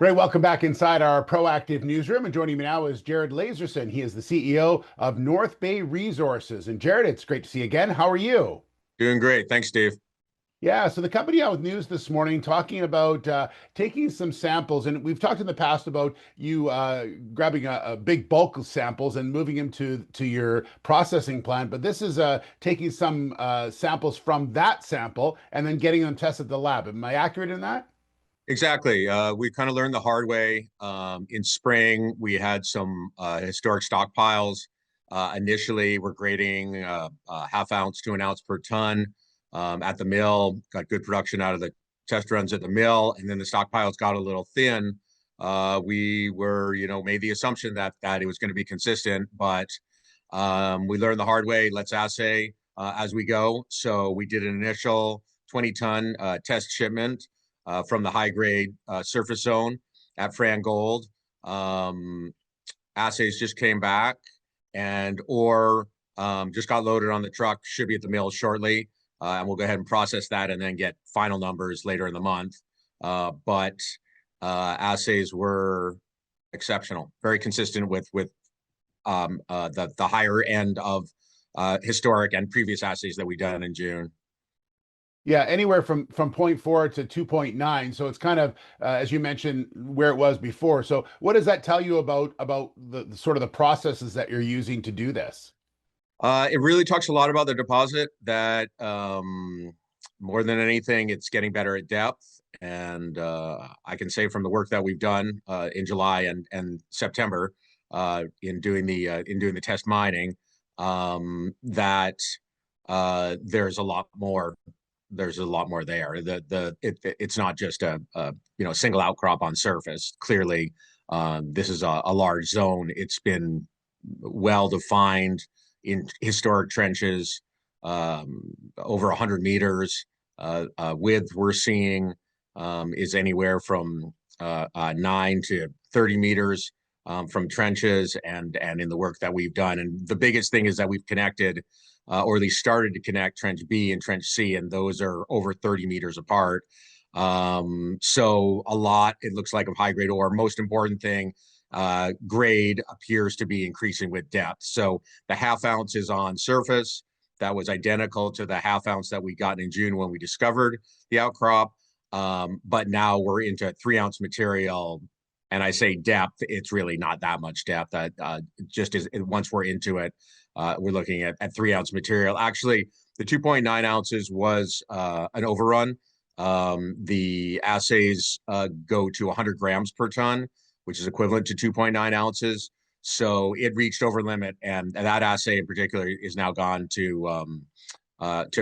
Ray, welcome back inside our proactive newsroom. And joining me now is Jared Lazerson. He is the CEO of North Bay Resources. And Jared, it's great to see you again. How are you? Doing great. Thanks, Dave. Yeah, so the company out with news this morning talking about taking some samples, and we've talked in the past about you grabbing a big bulk of samples and moving them to your processing plant. But this is taking some samples from that sample and then getting them tested at the lab. Am I accurate in that? Exactly. We kind of learned the hard way. In spring, we had some historic stockpiles. Initially, we're grading half ounce to an ounce per ton at the mill. Got good production out of the test runs at the mill, and then the stockpiles got a little thin. We were, made the assumption that it was going to be consistent, but we learned the hard way. Let's assay as we go. So we did an initial 20-ton test shipment from the high grade surface zone at Fran Gold. Assays just came back and ore just got loaded on the truck, should be at the mill shortly. And we'll go ahead and process that and then get final numbers later in the month. But assays were exceptional, very consistent with the higher end of historic and previous assays that we've done in June. Yeah, anywhere from point 0.4 to 2.9. So it's kind of as you mentioned where it was before. So what does that tell you about the sort of the processes that you're using to do this? It really talks a lot about the deposit that more than anything, it's getting better at depth. And I can say from the work that we've done in July and September in doing the test mining that there's a lot more. There's a lot more there. It's not just a single outcrop on surface. Clearly, this is a large zone. It's been well defined in historic trenches, over 100 meters. Width we're seeing is anywhere from 9 to 30 meters from trenches and in the work that we've done. And the biggest thing is that we've connected or at least started to connect Trench B and Trench C, and those are over 30 meters apart. So a lot, it looks like, of high grade ore. Most important thing, grade appears to be increasing with depth. So the half ounce is on surface. That was identical to the half ounce that we got in June when we discovered the outcrop. But now we're into 3-ounce material. And I say depth, it's really not that much depth. Just as once we're into it, we're looking at 3-ounce material. Actually, the 2.9 ounces was an overrun. The assays go to 100 grams per ton, which is equivalent to 2.9 ounces. So it reached over limit, and that assay in particular is now gone to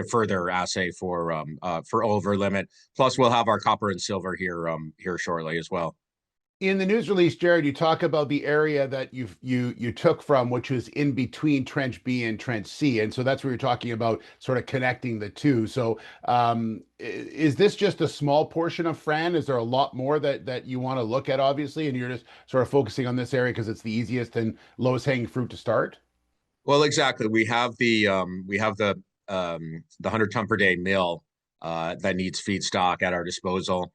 further assay for over limit. Plus, we'll have our copper and silver here shortly as well. In the news release, Jared, you talk about the area that you took from, which was in between Trench B and Trench C, and so that's where you're talking about sort of connecting the two. So, is this just a small portion of Fran? Is there a lot more that you want to look at, obviously, and you're just sort of focusing on this area because it's the easiest and lowest hanging fruit to start? Well, exactly. We have the 100-ton per day mill that needs feedstock at our disposal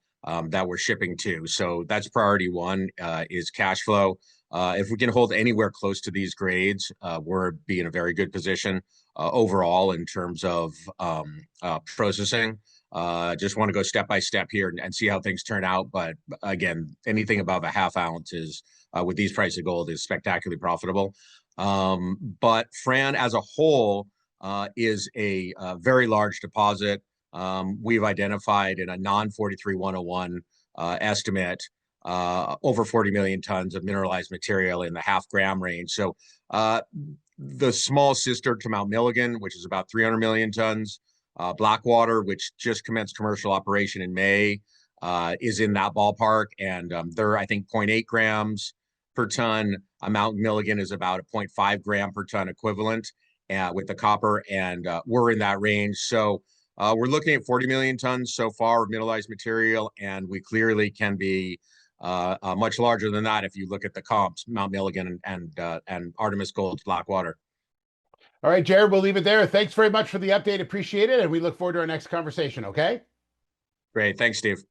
that we're shipping to. So that's priority one is cash flow. If we can hold anywhere close to these grades, we're be in a very good position overall in terms of processing. Just want to go step by step here and see how things turn out. But again, anything above a half ounce is with these prices of gold is spectacularly profitable. But Fran as a whole is a very large deposit. We've identified in a non-43-101 estimate over 40 million tons of mineralized material in the half-gram range. So the small sister to Mount Milligan, which is about 300 million tons, Blackwater, which just commenced commercial operation in May, is in that ballpark. And they're, I think, 0.8 grams per ton. Mount Milligan is about a 0.5 gram per ton equivalent with the copper, and we're in that range. So we're looking at 40 million tons so far of mineralized material, and we clearly can be much larger than that if you look at the comps, Mount Milligan and Artemis Gold, Blackwater. All right, Jared, we'll leave it there. Thanks very much for the update. Appreciate it, and we look forward to our next conversation. Okay. Great. Thanks, Steve.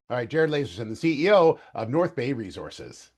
All right, Jared Lazerson, the CEO of North Bay Resources.